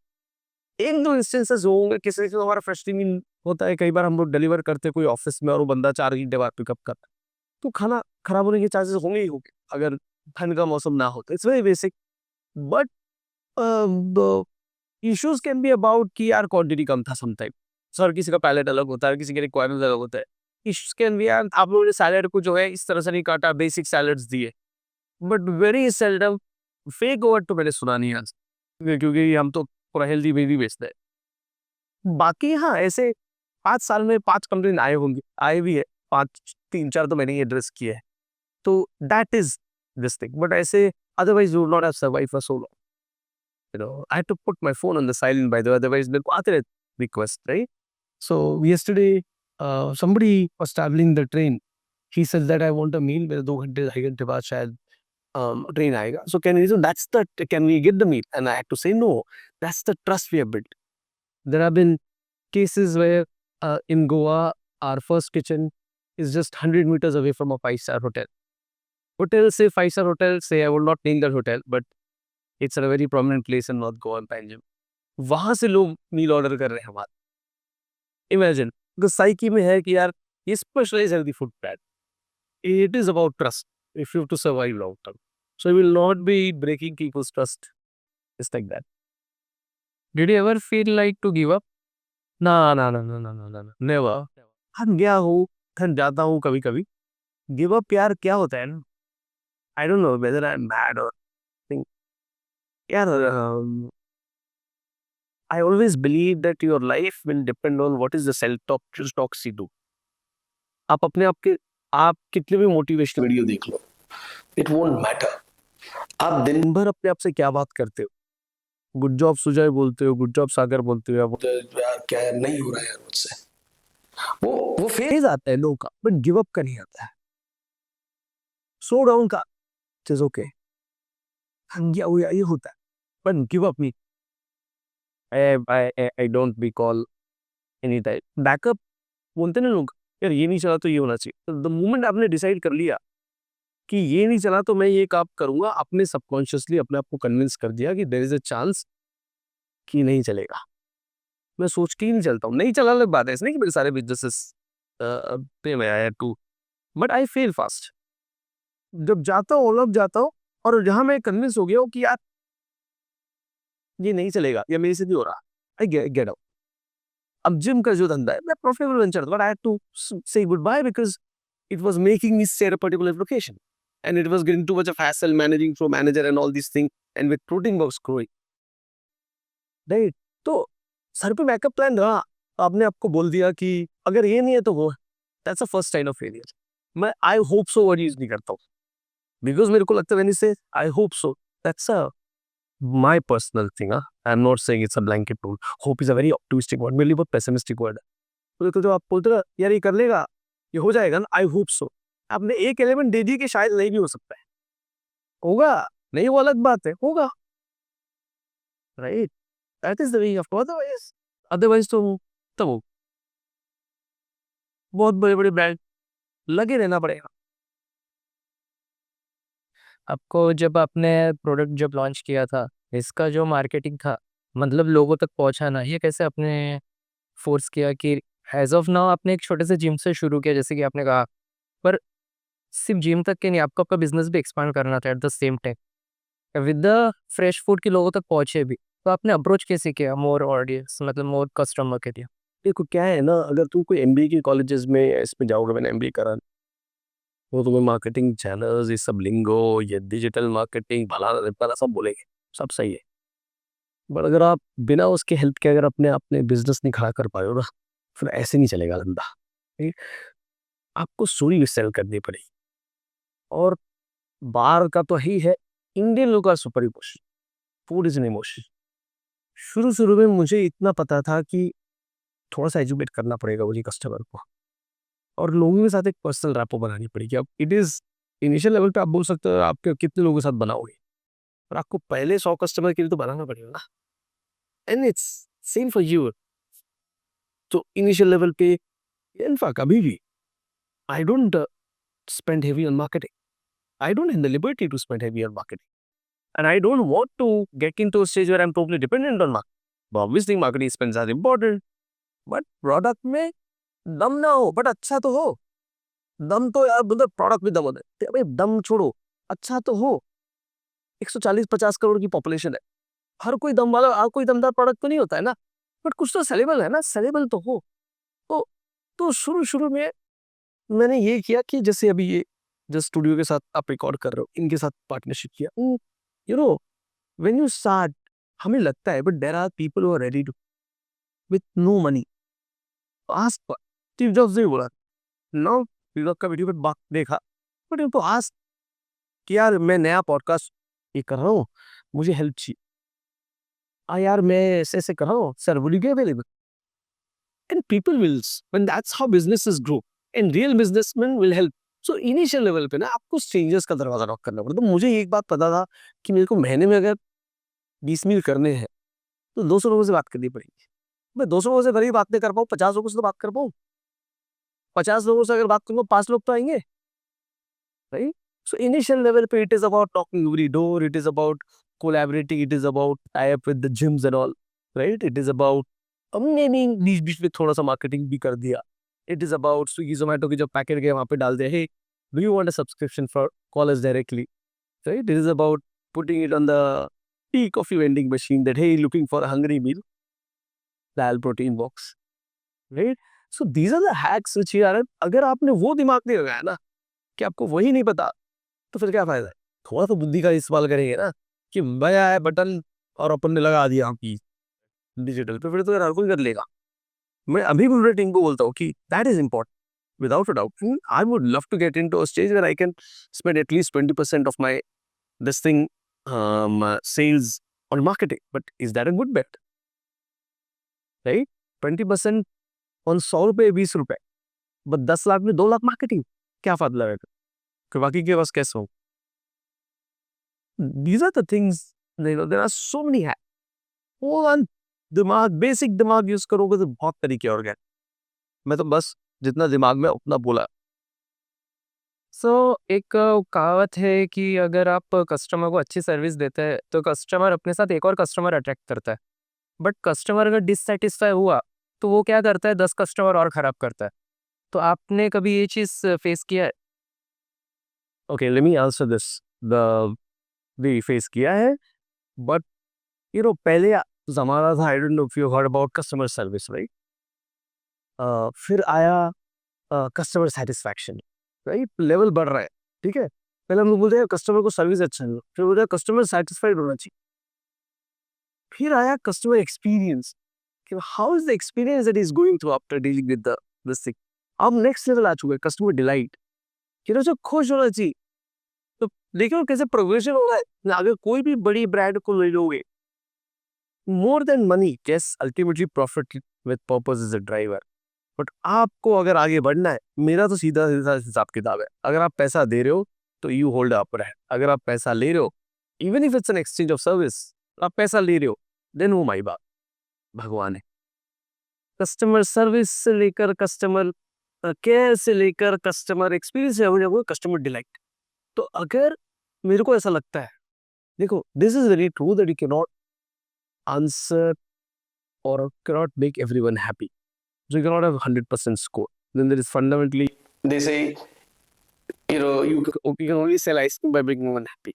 S2: एक दो इंस्टेंसेस होंगे, किसी से हमारा फ्रस्ट्रेटिंग होता है, कई बार हम लोग डिलीवर करते हैं कोई ऑफिस में और वो बंदा 4 घंटे बाद पिकअप करता है, तो खाना खराब होने के चांसेस होंगे ही होंगे अगर ठंड का मौसम ना हो तो। It's very basic. But the issues can be about कि यार क्वांटिटी कम था समटाइम, सर किसी का पैलेट अलग होता है, किसी के रिक्वायरमेंट अलग होता है। इश्यूज कैन बी यार आप लोगों ने सैलेड को जो है इस तरह से नहीं काटा, बेसिक सैलेड्स दिए, but very seldom fake over तो मैंने सुना नहीं आज, क्योंकि हम तो पूरा हेल्दी बेबी बेचते हैं। बाकी हाँ, ऐसे 5 साल में 5 कंप्लेन आए होंगे, आए भी है 5, 3-4 तो मैंने एड्रेस किए हैं, तो that is this thing. But ऐसे otherwise you would not have survive for so long, I had to put my phone on the silent by the way, otherwise मेरे को आते रहते request, right? So yesterday somebody was traveling the train, he said that I want a meal, मेरे 2 घंटे 2.5 घंटे बाद शायद train आएगा, so can we get the meal? And I had to say no, that's the trust we have built. There have been cases where in Goa our first kitchen is just 100 meters away from a 5-star hotel. Hotel say 5-star hotel, say I will not name that hotel, but it's a very prominent place in North Goa and Panjim. वहां से लोग मील order कर रहे हैं हमारे। Imagine psyche में है कि यार ये specialise healthy food brand, it is about trust if you have to survive long term. So you will not be breaking people's trust. It's like that.
S1: Did you ever feel like to give up?
S2: No, no, no, no, no, no, no, no. Never. थक गया हूँ, थक जाता हूँ कभी कभी। Give up यार क्या होता है ना, आई don't know whether I am mad और थिंक यार, I always believe that your life will depend on what is the self talks you do. आप अपने आप कितने भी मोटिवेशनल
S5: वीडियो देख लो, इट वोंट मैटर। आप दिन
S2: दिन भर अपने आप से क्या बात करते हो, गुड जॉब सुजय बोलते हो, गुड जॉब सागर बोलते हो,
S5: यार क्या है, नहीं हो रहा है यार मुझसे, वो फेज
S2: फेज आता है लोगों का, बट गिव अप का नहीं आता है। स्लो डाउन का इज ओके, गया हुआ ये होता है, बट गिव अप नहीं। I don't be call any time backup बोलते ना लोग, यार ये नहीं चला तो ये होना चाहिए। द मोमेंट आपने डिसाइड कर लिया कि ये नहीं चला तो मैं ये काम करूंगा, आपने सबकॉन्शियसली अपने आप को कन्विंस कर दिया कि देयर इज अ चांस कि नहीं चलेगा। मैं सोच के ही नहीं चलता हूँ, नहीं चला अलग बात है, ऐसा नहीं कि मेरे सारे बिजनेसेस पे मैं आया too, but I fail fast. जब जाता हूँ ऑल जाता हूँ और जहां मैं कन्विंस हो गया हूँ कि यार ये नहीं चलेगा या मेरे से नहीं हो रहा, आई गेट आउट। अब जिम का जो धंधा है, मैं प्रॉफिटेबल वेंचर था, but I had to say goodbye because it was making me stay at a particular location, and it was getting too much of hassle managing for manager and all these things, and with Protein Box growing, right? तो sir पे backup plan रहा, आपने आपको बोल दिया कि अगर ये नहीं है तो वो, that's the first sign of failure. मैं I hope so word use नहीं करता हूँ, because मेरे को लगता है when you say I hope so, that's a my personal thing. I'm not saying it's a blanket rule. Hope is a very optimistic word, मेरे लिए बहुत pessimistic word है। तो जो आप बोलते हो यार ये कर लेगा, ये हो जाएगा ना, आई होप सो, आपने एक एलिमेंट दे दी कि शायद नहीं भी हो सकता है, होगा नहीं वो अलग बात है, होगा, right? That is the way of, otherwise otherwise तो बहुत बड़े बड़े ब्रांड लगे रहना पड़ेगा।
S1: आपको जब आपने प्रोडक्ट जब लॉन्च किया था, इसका जो मार्केटिंग था, मतलब लोगों तक पहुंचाना, ये कैसे आपने फोर्स किया कि एज ऑफ नाउ आपने एक छोटे से जिम से शुरू किया जैसे कि आपने कहा, पर सिर्फ जिम तक के नहीं, आपको आपका बिजनेस भी एक्सपांड करना था at the same time with the fresh food की लोगों तक पहुंचे भी, तो आपने अप्रोच कैसे किया मोर ऑडियंस, मतलब मोर कस्टमर के लिए?
S2: देखो क्या है ना, अगर तुम कोई एमबीए के कॉलेजेस में इसमें जाओगे, मैंने एमबीए करा, वो तुम्हें मार्केटिंग चैनल्स, ये सब लिंगो, ये डिजिटल मार्केटिंग भला भला सब बोलेंगे, सब सही है, बट अगर आप बिना उसके हेल्प के अगर अपने अपने बिजनेस नहीं खड़ा कर पाए हो ना, फिर ऐसे नहीं चलेगा धंधा, ठीक है? आपको स्टोरी सेल करनी पड़ेगी, और बाहर का तो ही है, इंडियन लोग का super emotion, food is an emotion. शुरू शुरू में मुझे इतना पता था कि थोड़ा सा एजुकेट करना पड़ेगा मुझे कस्टमर को, और लोगों के साथ एक पर्सनल रैपो बनानी पड़ेगी। अब इट इज इनिशियल लेवल पे आप बोल सकते हो आपके कितने लोगों के साथ बनाओगे, पर आपको पहले 100 कस्टमर के लिए तो बनाना पड़ेगा ना, and it's same for you. तो इनिशियल लेवल पे इनफैक्ट अभी भी I don't spend heavy on marketing. I don't have the liberty to spend heavy on marketing. And I don't want to get into a stage where I'm totally dependent on marketing. But obviously marketing spends are important. But product में दम ना हो, but अच्छा तो हो। दम तो यार मतलब प्रोडक्ट में दम होता है। तो भाई दम छोड़ो, अच्छा तो हो। 140-50 करोड़ की पॉपुलेशन है। हर कोई दम वाला, हर कोई दमदार प्रोडक्ट तो नहीं होता है ना। बट कुछ तो सेलेबल है ना, सेलेबल तो हो। तो तो शुरू-शुरू में मैंने ये किया कि जैसे अभी ये जो स्टूडियो के साथ आप रिकॉर्ड कर रहे हो, इनके साथ पार्टनरशिप किया। You know when you start, हमें लगता है but there are people who are ready to with no money ask. Steve Jobs ने भी बोला, नो स्टीव जॉब्स का वीडियो पे बात देखा, बट उनको आस्क कि यार मैं नया पॉडकास्ट ये कर रहा हूँ, मुझे हेल्प चाहिए। यार मैं ऐसे ऐसे कर रहा हूँ sir, will you be available? And people wills, when that's how businesses grow, and real businessman will help. So initial level पे ना आपको स्ट्रेंजर्स का दरवाजा नॉक करना पड़ता। तो मुझे एक बात पता था कि मेरे को महीने में अगर 20 मील करने हैं तो 200 लोगों से बात करनी पड़ेगी। मैं 200 लोगों से भले ही बात नहीं कर पाऊँ, 50 लोगों से तो बात कर पाऊँ। 50 लोगों से अगर बात करूँ 5 लोग तो आएंगे, राइट? सो इनिशियल लेवल पे it is about talking every door, it is about collaborating, it is about tie up with the gyms and all, right? It is about हमने बीच बीच में थोड़ा सा मार्केटिंग भी कर दिया। It is about Swiggy Zomato की जो पैकेट गए वहां पे डाल दिया, hey do you want a subscription for call us directly, right? It is about putting it on the tea coffee vending machine that, hey, looking for a hungry meal, dal protein box, right? So these are the hacks which you are, अगर आपने वो दिमाग नहीं लगाया ना कि आपको वही नहीं पता, तो फिर क्या फायदा है? थोड़ा तो बुद्धि का इस्तेमाल करेंगे ना, कि भैया है बटन और अपन ने लगा दिया आपकी डिजिटल पे, फिर तो यार हर कोई कर लेगा। मैं अभी भी मेरे टीम को बोलता हूँ कि that is important without a doubt. I would love to get into a stage where I can spend at least 20% of my this thing sales on marketing. But is that a good bet? Right? 20% on 100 रुपए 20 रुपए, but 10 lakh में 2 lakh marketing, क्या फायदा लगेगा? कि बाकी के पास कैसे हो? These are the things, there are so many hacks. वो दिमाग, बेसिक दिमाग यूज करोगे तो बहुत तरीके और गए। मैं तो बस जितना दिमाग में उतना बोला।
S1: सो एक कहावत है कि अगर आप कस्टमर को अच्छी सर्विस देते हैं तो कस्टमर अपने साथ एक और कस्टमर अट्रैक्ट करता है, बट कस्टमर अगर डिससेटिस्फाई हुआ तो वो क्या करता है, 10 कस्टमर और खराब करता है। तो आपने कभी ये चीज़ फेस किया है?
S2: Okay, let me answer this. The way face किया है, बट पहले जमाना था, आई don't know if you heard about customer service, right? फिर आया कस्टमर सेटिस्फैक्शन, राइट? लेवल बढ़ रहा है, ठीक है? पहले हम लोग बोलते हैं कस्टमर को सर्विस अच्छा है, फिर बोलते हैं कस्टमर सेटिस्फाइड होना चाहिए, फिर आया कस्टमर एक्सपीरियंस, कि how is the experience that is going through after dealing with the this thing. अब नेक्स्ट लेवल आ चुका है कस्टमर डिलाइट, कि जो खुश होना चाहिए। तो देखो कैसे प्रोग्रेशन हो रहा है। अगर कोई भी बड़ी ब्रांड को ले लोगे, more than money, yes, ultimately profit with purpose is a driver, but आपको अगर आगे बढ़ना है, मेरा तो सीधा सीधा हिसाब किताब है, अगर आप पैसा दे रहे हो तो यू होल्ड अपर है, अगर आप पैसा ले रहे हो even if it's an exchange of service, आप पैसा ले रहे हो देन वो माई बात भगवान है। कस्टमर सर्विस से लेकर कस्टमर केयर से लेकर कस्टमर एक्सपीरियंस से कस्टमर डिलाइट। तो अगर मेरे को ऐसा लगता है, देखो this is very true that you can not answer और can make everyone happy, so you cannot have 100% score. Then there is fundamentally,
S5: they say, you
S2: can only sell ice cream by making one happy,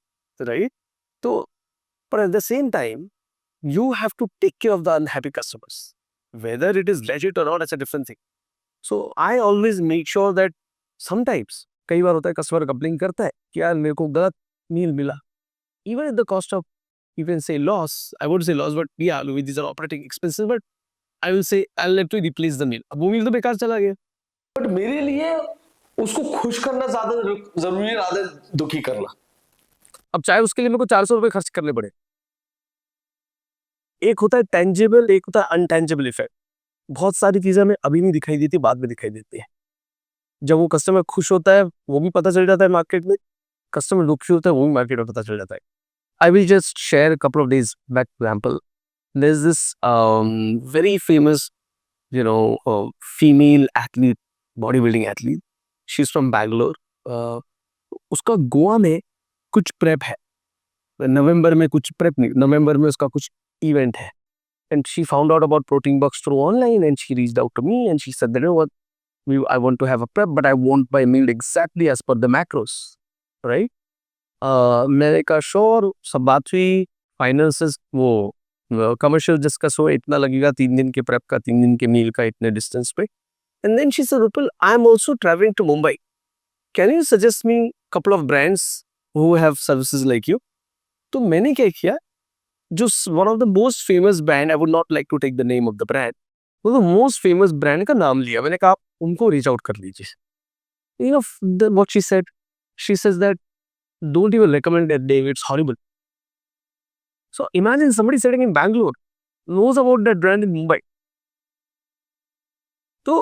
S2: right? So, but at the same time, you have to take care of the unhappy customers. Whether it is legit or not, that's a different thing. So, I always make sure that sometimes, कई बार होता है customer complain करता है कि यार मेरे को गलत मील मिला, even at the cost of, you can say loss, I won't say loss, but yeah, these are operating expenses, but I will say I'll have to replace the meal. अब वो मील तो बेकार चला गया।
S5: बट मेरे लिए उसको खुश करना ज्यादा जरूरी है, ज्यादा दुखी करना।
S2: अब चाहे उसके लिए मेरे को 400 रुपए खर्च करने पड़े। एक होता है टेंजिबल, एक होता है अनटेंजिबल इफेक्ट। बहुत सारी चीजें हमें अभी नहीं दिखाई देती, बाद में दिखाई देती है। जब वो कस्टमर खुश होता है वो भी पता चल जाता है मार्केट में, कस्टमर दुखी होता है वो भी मार्केट में पता चल जाता है। I will just share couple of days back example. There is this very famous female athlete, bodybuilding athlete. She's from Bangalore. उसका गोवा में कुछ प्रेप है, नवंबर में कुछ प्रेप नहीं, नवंबर में उसका कुछ इवेंट है, and she found out about protein box through online and she reached out to me and she said that, you know what, I want to have a prep but I want my meal exactly as per the macros, right? मैंने कहा sure, सब बात हुई, finances वो commercial discuss हो, इतना लगेगा 3 दिन के प्रेप का, 3 दिन के मील का, इतने डिस्टेंस पे। And then she said, Rupal I am also travelling to Mumbai, can you suggest me couple of brands who have services like you? तो मैंने क्या किया, जो one of the most famous brand, I would not like to take the name of the brand, वो most famous brand का नाम लिया। मैंने कहा आप उनको रीच आउट कर लीजिए। You know what she said, she says that don't even recommend that name, it's horrible. So imagine somebody sitting in Bangalore knows about that brand in Mumbai. तो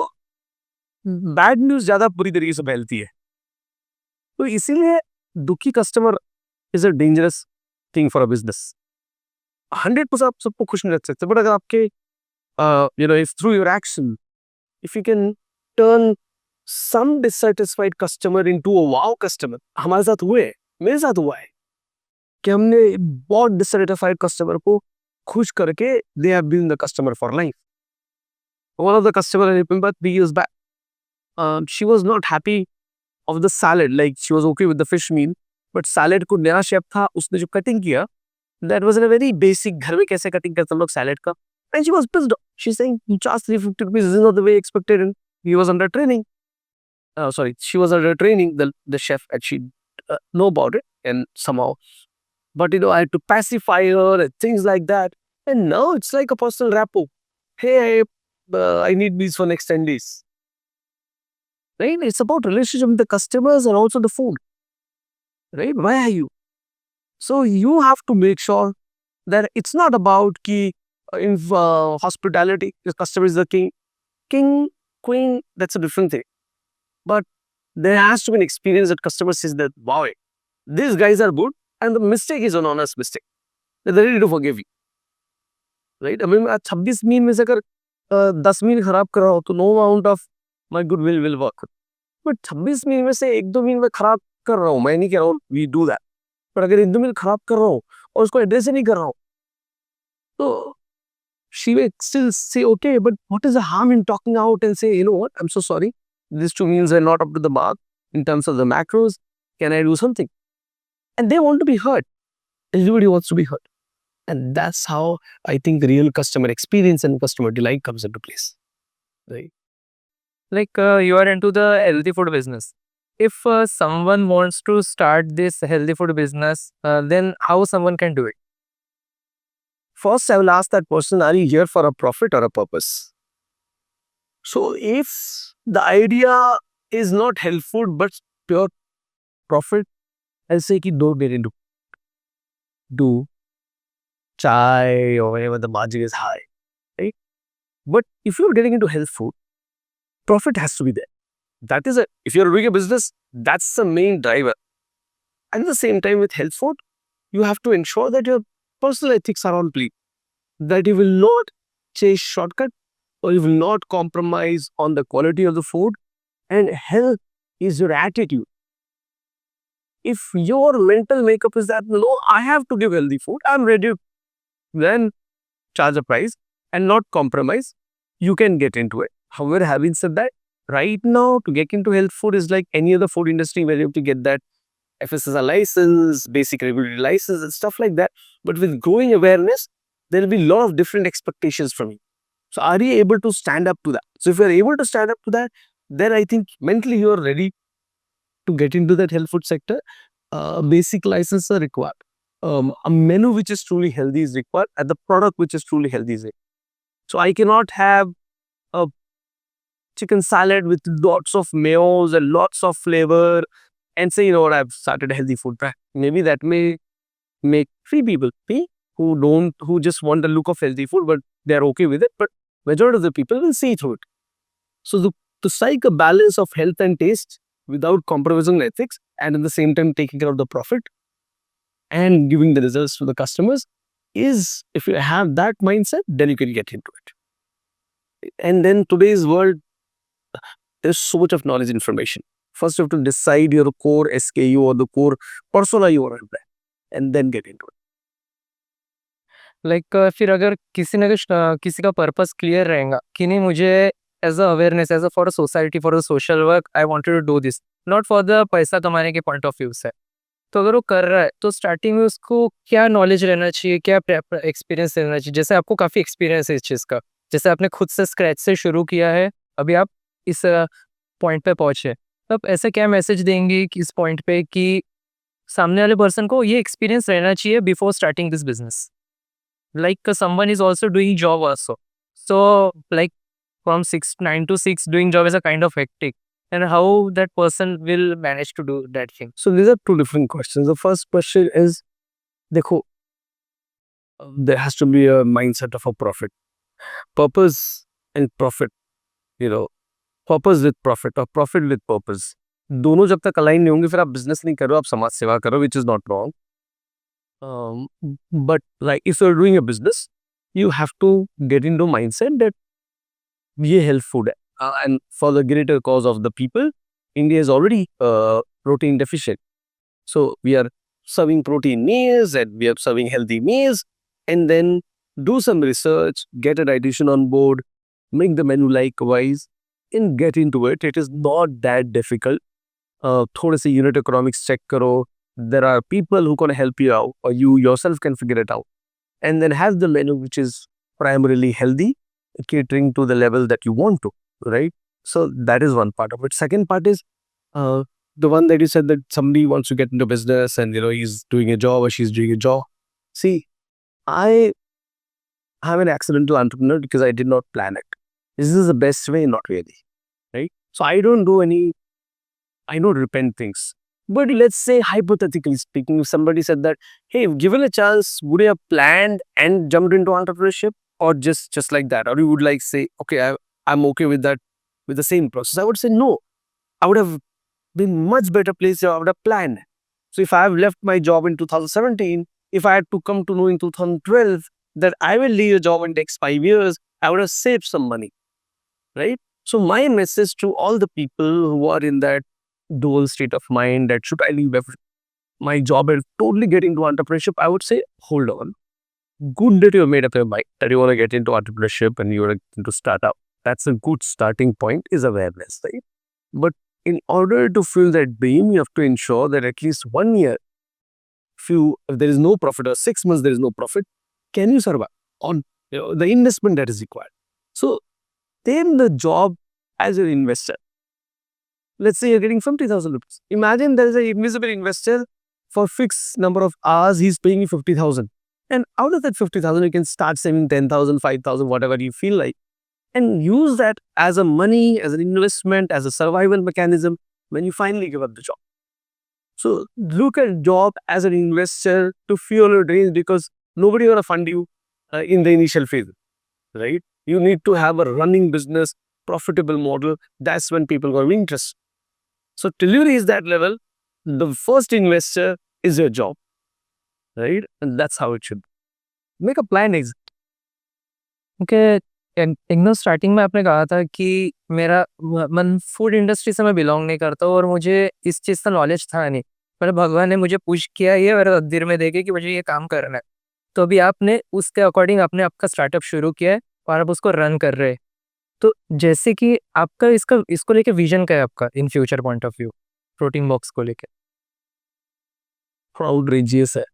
S2: बैड न्यूज ज्यादा बुरी तरीके से फैलती है, तो इसीलिए दुखी customer is a dangerous thing for a business. 100% आप सबको खुश नहीं रख सकते, बट अगर आपके if through your action if you can turn some dissatisfied customer into a wow customer, हमारे साथ हुए, मेरे साथ हुआ है कि हमने बहुत dissatisfied customer को खुश करके they have been the customer for life. One of the customer I remember 3 years back, she was not happy of the salad, like she was okay with the fish meal, but salad को नया chef था, उसने जो cutting किया that was in a very basic, घर में कैसे cutting करते हम लोग सैलेड का, and she was pissed off. She's saying you charge 350 rupees, this is not the way expected, and he was under training. She was under training, the chef, and she know about it, and somehow, but I had to pacify her and things like that, and now it's like a personal rapport. Hey, I need these for next 10 days. Right? It's about relationship with the customers and also the food. Right? Why are you? So you have to make sure that it's not about in hospitality, the customer is the king, queen, that's a different thing. But there has to be an experience that customer says that, wow, these guys are good, and the mistake is an honest mistake. They're ready to forgive you. Right? I mean, 26 मील में से अगर 10 मील खराब कर रहा हो तो no amount of my goodwill will work. But 26 मील में से 1-2 मील में खराब कर रहा हूँ, मैं नहीं कह रहा हूँ we do that. पर अगर 1-2 मील खराब कर रहा हूँ और उसको एड्रेस ही नहीं कर रहा हूँ, तो she will still say, okay, but what is the harm in talking out and say, you know what, I'm so sorry, these 2 meals are not up to the mark in terms of the macros, can I do something? And they want to be heard. Everybody wants to be heard. And that's how I think the real customer experience and customer delight comes into place. Right?
S1: Like you are into the healthy food business. If someone wants to start this healthy food business, then how someone can do it?
S2: First, I will ask that person, are you here for a profit or a purpose? So if the idea is not health food but pure profit, I'll say don't get into do chai or whenever the margin is high, right? But if you're getting into health food, profit has to be there. That is if you're doing a business, that's the main driver. And at the same time, with health food, you have to ensure that your personal ethics are on play, that you will not chase shortcut or you will not compromise on the quality of the food. And health is your attitude. If your mental makeup is that, no, I have to give healthy food, I'm ready to then charge a price and not compromise, you can get into it. However, having said that, right now to get into health food is like any other food industry where you have to get that FSSI license, basic regulatory license and stuff like that. But with growing awareness, there will be a lot of different expectations from you. So are you able to stand up to that? So if you're able to stand up to that, then I think mentally you're ready to get into that health food sector. Basic license are required. A menu which is truly healthy is required, and the product which is truly healthy is required. So I cannot have a chicken salad with lots of mayos and lots of flavor and say, you know what, I've started a healthy food brand. Maybe that may make 3 people pay who just want the look of healthy food, but they're okay with it. But majority of the people will see through it. So to strike a balance of health and taste without compromising ethics and at the same time taking care of the profit and giving the results to the customers is, if you have that mindset, then you can get into it. And then today's world, there's so much of knowledge information. First, you have to decide your core SKU or the core persona you want to apply, and then get into it.
S1: Like फिर अगर किसी का purpose clear रहेगा कि नहीं, मुझे as a awareness, as a for a society, for a social work, I wanted to do this, not for the पैसा कमाने के पॉइंट ऑफ व्यू से, तो अगर वो कर रहा है तो स्टार्टिंग में उसको क्या नॉलेज रहना चाहिए, क्या एक्सपीरियंस रहना चाहिए? जैसे आपको काफ़ी एक्सपीरियंस है इस चीज़ का, जैसे आपने खुद से स्क्रैच से शुरू किया है, अभी आप इस पॉइंट पे पहुँचे, तब ऐसे क्या मैसेज देंगे कि इस पॉइंट पे कि सामने वाले पर्सन को ये एक्सपीरियंस रहना चाहिए before starting this business? Like someone is also doing job also, so like from 9 to 6 doing job is a kind of hectic, and how that person will manage to do that thing?
S2: So these are two different questions. The first question is, देखो, there has to be a mindset of a profit, purpose and profit. You know, purpose with profit or profit with purpose. दोनों जब तक align नहीं होंगे, फिर आप business नहीं करो, आप समाज सेवा करो, which is not wrong. But like if you're doing a business, you have to get into mindset that ये health food है, and for the greater cause of the people. India is already protein deficient, so we are serving protein meals and we are serving healthy meals, and then do some research, get a dietitian on board, make the menu likewise, and get into it. It is not that difficult. थोड़े से unit economics check करो. There are people who can help you out, or you yourself can figure it out, and then have the menu which is primarily healthy, catering to the level that you want to, right? So that is one part of it. Second part is the one that you said, that somebody wants to get into business and he's doing a job or she's doing a job. See, I am an accidental entrepreneur because I did not plan it. This is the best way, not really, right? So I don't repent things. But let's say, hypothetically speaking, if somebody said that, hey, given a chance, would you have planned and jumped into entrepreneurship, or just like that? Or you would like say, okay, I'm okay with that, with the same process? I would say no. I would have been much better place if I would have planned. So if I have left my job in 2017, if I had to come to know in 2012 that I will leave a job in the next 5 years, I would have saved some money, right? So my message to all the people who are in that dual state of mind, that should I leave my job and totally get into entrepreneurship, I would say, hold on. Good that you have made up your mind that you want to get into entrepreneurship and you want to get into startup. That's a good starting point, is awareness, right? But in order to fill that dream, you have to ensure that at least 1 year, if there is no profit, or 6 months there is no profit, can you survive on the investment that is required? So then the job as an investor, let's say you're getting 50,000 rupees. Imagine there is an invisible investor, for fixed number of hours, he's paying you 50,000. And out of that 50,000, you can start saving 10,000, 5,000, whatever you feel like, and use that as a money, as an investment, as a survival mechanism when you finally give up the job. So look at job as an investor to fuel your dreams, because nobody will fund you in the initial phase, right? You need to have a running business profitable model, that's when people got interest. So till you reach that level, the first investor is your job, right? And that's how it should be. Make a plan.
S1: Okay. एकदम starting में आपने कहा था कि मेरा मन food industry से मैं बिलोंग नहीं करता हूँ और मुझे इस चीज़ का नॉलेज था नहीं, पर भगवान ने मुझे पुश किया ये मेरे तकदीर में देखे कि मुझे ये काम करना है। तो अभी आपने उसके अकॉर्डिंग आपने आपका स्टार्टअप शुरू किया है और आप उसको रन कर रहे हैं। तो जैसे कि आपका इसको लेके विजन क्या है आपका in future point of view protein box को लेके?
S2: आउटरेजियस है,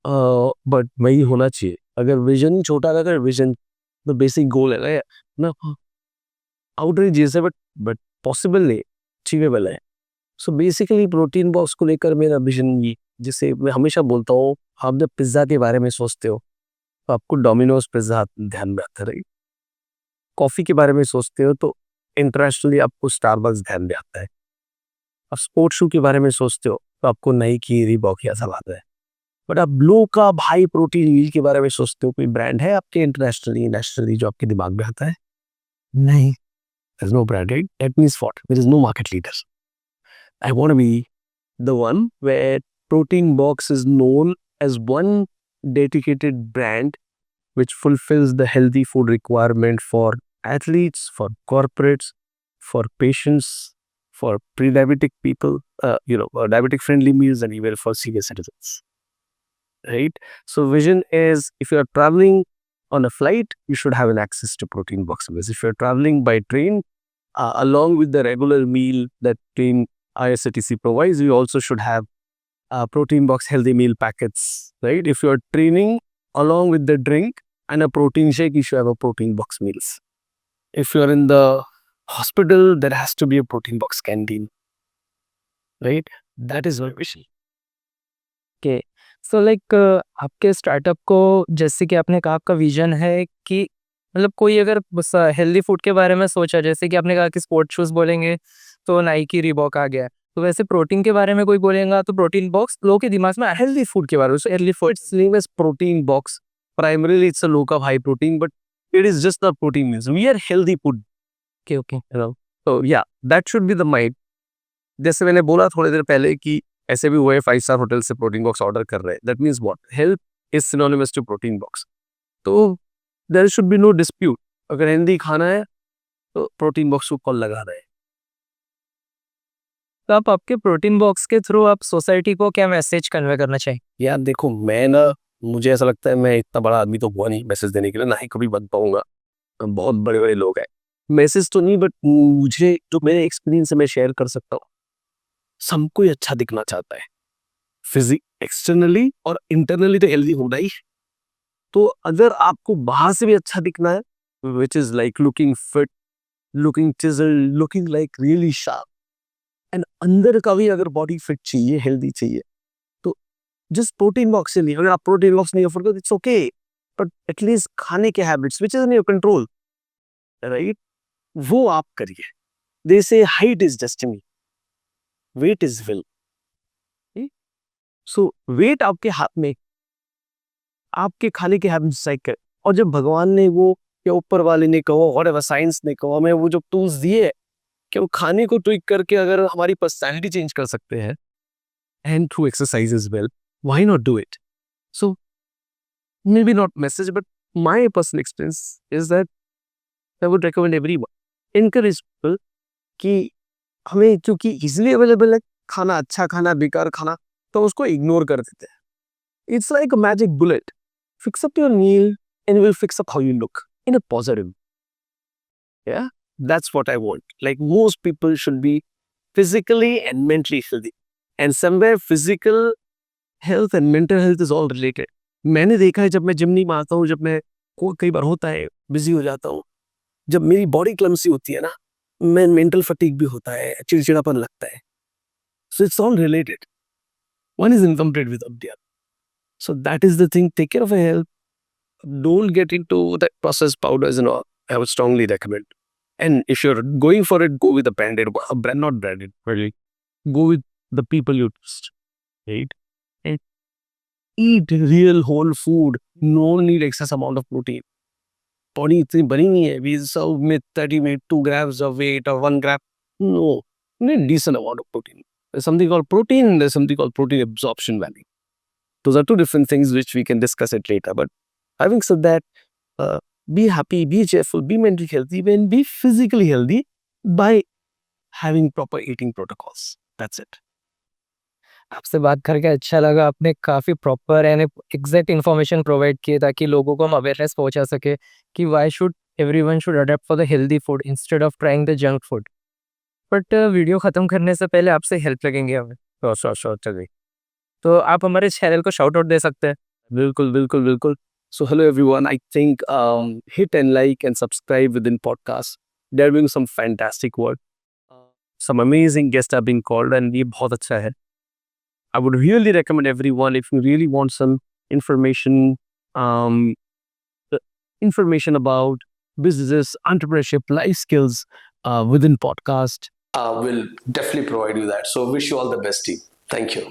S2: बट वही होना चाहिए। अगर विजन छोटा है, अगर विजन तो बेसिक गोल है ना, आउटरेजियस है बट पॉसिबल नहीं, अचीवेबल है। सो बेसिकली प्रोटीन बॉक्स को लेकर मेरा विजन ये, जिसे मैं हमेशा बोलता हूँ, आप जब पिज्ज़ा के बारे में सोचते हो तो आपको डोमिनोज पिज्ज़ा ध्यान में आता है। कॉफ़ी के बारे में सोचते हो तो इंटरनेशनली आपको स्टारबक्स ध्यान में आता है। आप स्पोर्ट्स शू के बारे में सोचते हो तो आपको नाइकी, रीबॉक, ये सब आता है। बट आप लो का हाई प्रोटीन मील के बारे में सोचते हो, कोई ब्रांड है आपके इंटरनेशनली नेशनली जो आपके दिमाग में आता है? नहीं, there's no brand, right? That means what? There is no market leader. I want to be the one where Protein Box is known as one dedicated brand which fulfills the healthy food requirement for athletes, for corporates, for patients, for pre-diabetic people, diabetic friendly meals, and even for senior citizens. Right? So vision is, if you are traveling on a flight, you should have an access to Protein Box meals. If you're traveling by train, along with the regular meal that train IRCTC provides, you also should have Protein Box healthy meal packets, right? If you're training, along with the drink and a protein shake, you should have a Protein Box meals. If you're in the hospital, there has to be a Protein Box canteen, right? That is my vision.
S1: Okay. So like आपके startup को, जैसे कि आपने कहा आपका vision है कि मतलब कोई अगर हेल्दी फूड के बारे में सोचा, जैसे कि आपने कहा कि स्पोर्ट्स शूज़ बोलेंगे तो नाइकी, रीबॉक आ गया, तो वैसे प्रोटीन के बारे में कोई बोलेगा तो प्रोटीन बॉक्स लोगों के दिमाग में हेल्दी फूड के बारे में। Healthy food
S2: Its name is Protein Box. Primarily, it's a low carb, high protein, but it is just not protein meals. We are healthy food,
S1: okay okay.
S2: So yeah, that should be the mind. जैसे मैंने बोला थोड़ी देर पहले कि ऐसे भी हुए 5 star hotel से प्रोटीन बॉक्स ऑर्डर कर रहे हैं, that means what? Health is synonymous to protein box. तो there should be no dispute, अगर हेल्दी खाना है तो प्रोटीन बॉक्स को कॉल लगा रहे हैं।
S1: तो आप आपके प्रोटीन बॉक्स के थ्रू आप सोसाइटी को क्या मैसेज कन्वे करना चाहिए?
S2: यार देखो, मुझे ऐसा लगता है मैं इतना बड़ा आदमी तो हुआ नहीं मैसेज देने के लिए, ना ही कभी बन पाऊंगा। बहुत बड़े बड़े लोग हैं, मैसेज तो नहीं, बट मुझे जो मेरे एक्सपीरियंस से मैं शेयर कर सकता हूँ। सबको ही अच्छा दिखना चाहता है, फिजिक एक्सटर्नली और इंटरनली तो हेल्दी होना ही। तो अगर आपको बाहर से भी अच्छा दिखना है, which is like looking fit, looking chiselled, looking like really sharp, and अंदर का भी अगर बॉडी फिट चाहिए, हेल्दी चाहिए, तो जस्ट प्रोटीन बॉक्स से नहीं। अगर आप प्रोटीन बॉक्स नहीं अफोर्ड करते, इट्स ओके, बट एटलीस्ट खाने के habits which is in your control, right, वो आप करिए। They say height is destiny, weight is will. So weight आपके हाथ में, आपके खाने के हैबिट्स डिसाइड कर। और जब भगवान ने वो, या ऊपर वाले ने कहो, और साइंस ने कहो, हमें वो जो टूल्स दिए कि वो खाने को ट्विक करके अगर हमारी पर्सनैलिटी चेंज कर सकते हैं, and through exercise is well, why not do it? So may be not message, but my personal experience is that I would recommend everyone, encourage people कि हमें, क्योंकि इजिली अवेलेबल है खाना, अच्छा खाना, बेकार खाना, तो उसको इग्नोर कर देते हैं। It's like a magic bullet, fix up your meal and will fix up how you look in a positive. Yeah, that's what I want. Like, most people should be physically and mentally healthy, and somewhere physical health and mental health is all related. मैंने देखा है, जब मैं gym नहीं मारता हूँ, जब मैं कई बार होता है बिजी हो जाता हूँ, जब मेरी बॉडी क्लमसी होती है ना, मैं मेंटल फटीग भी होता है, चिड़चिड़ापन लगता है। So it's all related, one is incomplete with the other. So that is the thing, take care of your health, don't get into that processed powders and all. I would strongly recommend. And if you're going for it, go with a branded, not branded, really. Go with the people you trust, right? And eat real whole food. No need excess amount of protein. Body इतनी बनी नहीं है we serve with 30 में 2 grams of weight or 1 gram. No, you need decent amount of protein. There's something called protein, there's something called protein absorption value. Those are two different things which we can discuss it later. But having said that, be happy, be cheerful, be mentally healthy, and be physically healthy by having proper eating protocols. That's it.
S1: आपसे बात करके अच्छा लगा। आपने काफ़ी proper and exact information provide किए ताकि लोगों को हम अवेयरनेस पहुंचा सके कि why should everyone should adapt for the healthy food instead of trying the junk food. But video ख़त्म करने से पहले आपसे हेल्प लगेंगे हमें।
S2: Sure, चलिए।
S1: तो आप हमारे चैनल को शाउट आउट दे सकते हैं।
S2: बिल्कुल। So hello everyone. I think hit and like and subscribe within podcast. They're doing some fantastic work. Some amazing guests are being called and ये बहुत अच्छा है. I would really recommend everyone if you really want some information, information about businesses, entrepreneurship, life skills within podcast.
S5: We'll definitely provide you that. So wish you all the best, team. Thank you.